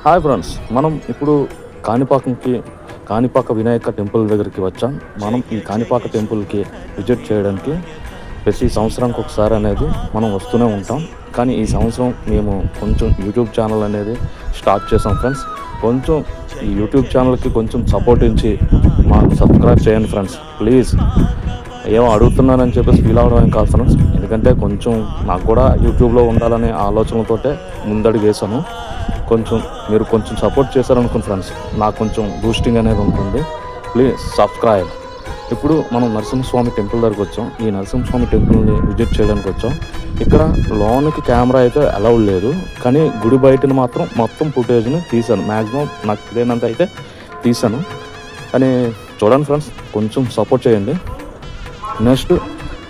Hi friends, మనం ఇప్పుడు Kanipaka Vinayaka temple దగ్గరికి వచ్చాం. మనం ఈ కాణిపాక టెంపుల్కి విజిట్ చేయడానికి ప్రతి సంవత్సరానికి ఒకసారి అనేది మనం వస్తూనే ఉంటాం. కానీ ఈ సంవత్సరం మేము కొంచెం యూట్యూబ్ ఛానల్ అనేది స్టార్ట్ చేసాం ఫ్రెండ్స్. కొంచెం ఈ యూట్యూబ్ ఛానల్కి కొంచెం సపోర్ట్ ఇచ్చి మాకు సబ్స్క్రైబ్ చేయండి ఫ్రెండ్స్ ప్లీజ్. ఏమో అడుగుతున్నానని చెప్పేసి ఫీల్ అవ్వడం ఏం కాదు ఫ్రెండ్స్, ఎందుకంటే కొంచెం నాకు కూడా యూట్యూబ్లో ఉండాలనే ఆలోచనలతోటే ముందడుగు వేసాను. మీరు కొంచెం సపోర్ట్ చేశారనుకోండి ఫ్రెండ్స్, నాకు కొంచెం బూస్టింగ్ అనేది ఉంటుంది. Please subscribe. ఇప్పుడు మనం నరసింహస్వామి టెంపుల్ దగ్గరికి వచ్చాం. ఈ నరసింహస్వామి టెంపుల్ని విజిట్ చేయడానికి వచ్చాం. ఇక్కడ లోనికి కెమెరా అయితే అలౌడ్ లేదు, కానీ గుడి బయటను మాత్రం మొత్తం ఫుటేజ్ని తీశాను. మ్యాక్సిమం నాకు తెలియనంత అయితే తీశాను. కానీ చూడండి ఫ్రెండ్స్, కొంచెం సపోర్ట్ చేయండి. నెక్స్ట్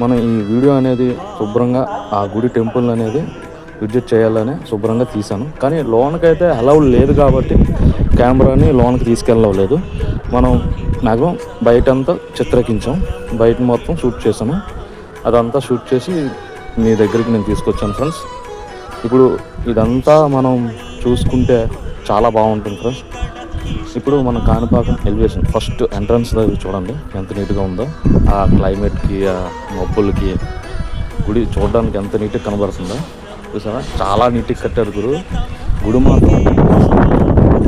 మనం ఈ వీడియో అనేది శుభ్రంగా ఆ గుడి టెంపుల్ అనేది విజిట్ చేయాలని శుభ్రంగా తీశాను. కానీ లోన్కైతే అలౌడ్ లేదు కాబట్టి కెమెరాని లోన్కి తీసుకెళ్ళలేదు. మనం మ్యాక్సిమం బయటంతా చిత్రీకరించాం, బయట మొత్తం షూట్ చేశాను. అదంతా షూట్ చేసి మీ దగ్గరికి నేను తీసుకొచ్చాను ఫ్రెండ్స్. ఇప్పుడు ఇదంతా మనం చూసుకుంటే చాలా బాగుంటుంది ఫ్రెండ్స్. ఇప్పుడు మన కాణిపాకం ఎలివేషన్ ఫస్ట్ ఎంట్రన్స్ దగ్గర చూడండి ఎంత నీట్గా ఉందో. ఆ క్లైమేట్కి, ఆ మబ్బులకి గుడి చూడడానికి ఎంత నీట్గా కనబడుతుందో చూసారా. చాలా నీట్గా కట్టారు గుడి మాత్రం.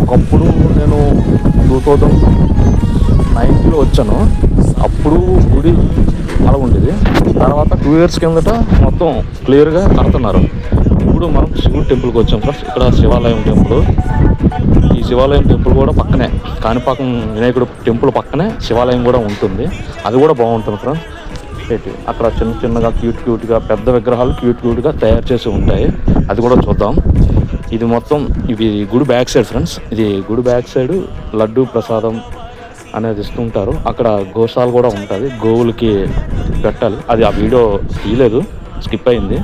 ఒకప్పుడు నేను 2019లో వచ్చాను, అప్పుడు గుడి అలా ఉండేది. తర్వాత 2 years కిందట మొత్తం క్లియర్గా కడుతున్నారు. ఇప్పుడు మనం శివుడు టెంపుల్కి వచ్చాం ఫ్రెండ్స్. ఇక్కడ శివాలయం టెంపుల్. ఈ శివాలయం టెంపుల్ కూడా పక్కనే, కాణిపాకం వినాయకుడు టెంపుల్ పక్కనే శివాలయం కూడా ఉంటుంది. అది కూడా బాగుంటుంది ఫ్రెండ్స్. అక్కడ చిన్నగా క్యూట్గా పెద్ద విగ్రహాలు క్యూట్గా తయారు చేసి ఉంటాయి. అది కూడా చూద్దాం. ఇది మొత్తం ఇవి గుడి బ్యాక్ సైడ్ ఫ్రెండ్స్. ఇది గుడి బ్యాక్ సైడ్ లడ్డు ప్రసాదం అనేది ఇస్తుంటారు. అక్కడ గోశాల కూడా ఉంటుంది, గోవులకి పెట్టాలి. అది ఆ వీడియో తీయలేదు, స్కిప్ అయింది.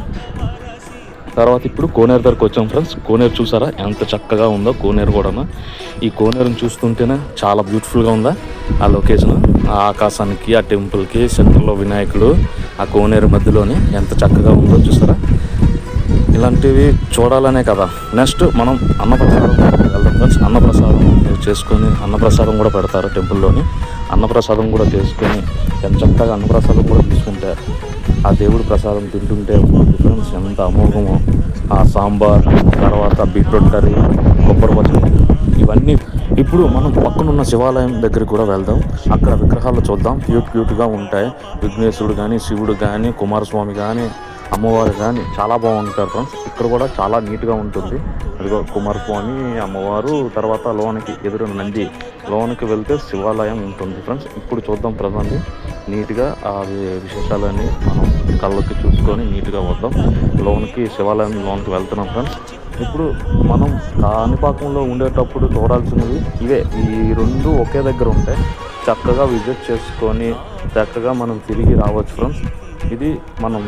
తర్వాత ఇప్పుడు కోనేరు దగ్గరకు వచ్చాం ఫ్రెండ్స్. కోనేరు చూసారా ఎంత చక్కగా ఉందో కోనేరు కూడా. ఈ కోనేరుని చూస్తుంటేనే చాలా బ్యూటిఫుల్గా ఉందా ఆ లొకేషన్. ఆ ఆకాశానికి, ఆ టెంపుల్కి సెంటర్లో వినాయకుడు, ఆ కోనేరు మధ్యలోని ఎంత చక్కగా ఉందో చూసారా. ఇలాంటివి చూడాలనే కదా. నెక్స్ట్ మనం అన్నప్రసాదం వెళ్దాం ఫ్రెండ్స్. అన్నప్రసాదం చేసుకొని, అన్నప్రసాదం కూడా పెడతారు టెంపుల్లోని. అన్నప్రసాదం కూడా చేసుకొని ఎంత చక్కగా అన్నప్రసాదం కూడా తీసుకుంటే ఆ దేవుడి ప్రసాదం తింటుంటే ఫ్రెండ్స్ ఎంత అమోఘమో. ఆ సాంబార్, తర్వాత బీట్రూట్ కర్రీ, కొబ్బరి పచ్చడి, ఇవన్నీ. ఇప్పుడు మనం పక్కనున్న శివాలయం దగ్గరికి కూడా వెళ్దాం. అక్కడ విగ్రహాలు చూద్దాం, క్యూట్గా ఉంటాయి. విఘ్నేశ్వరుడు కానీ, శివుడు కానీ, కుమారస్వామి కానీ, అమ్మవారు కానీ చాలా బాగుంటారు ఫ్రెండ్స్. ఇక్కడ కూడా చాలా నీట్గా ఉంటుంది. అదిగో కుమారస్వామి, అమ్మవారు, తర్వాత లోనికి ఎదురు నంది. లోనికి వెళ్తే శివాలయం ఉంటుంది ఫ్రెండ్స్. ఇప్పుడు చూద్దాం ప్రజెంట్ నీట్గా ఆ విశేషాలన్నీ మనం కళ్ళకి చూసుకొని నీట్గా వద్దాం. లోనికి శివాలయం లోనికి వెళ్తున్నాం ఫ్రెండ్స్. ఇప్పుడు మనం కాణిపాకంలో ఉండేటప్పుడు చూడాల్సినవి ఇవే. ఈ 2 ఒకే దగ్గర ఉంటాయి. చక్కగా విజిట్ చేసుకొని చక్కగా మనం తిరిగి రావచ్చు ఫ్రెండ్స్. ఇది మనం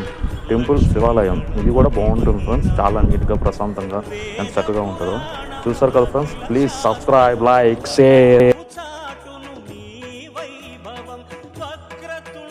టెంపుల్ శివాలయం. ఇది కూడా బాగుంటుంది ఫ్రెండ్స్. చాలా నీట్గా ప్రశాంతంగా ఎంత చక్కగా ఉంటుందో చూస్తారు కదా friends. Please subscribe, like, share.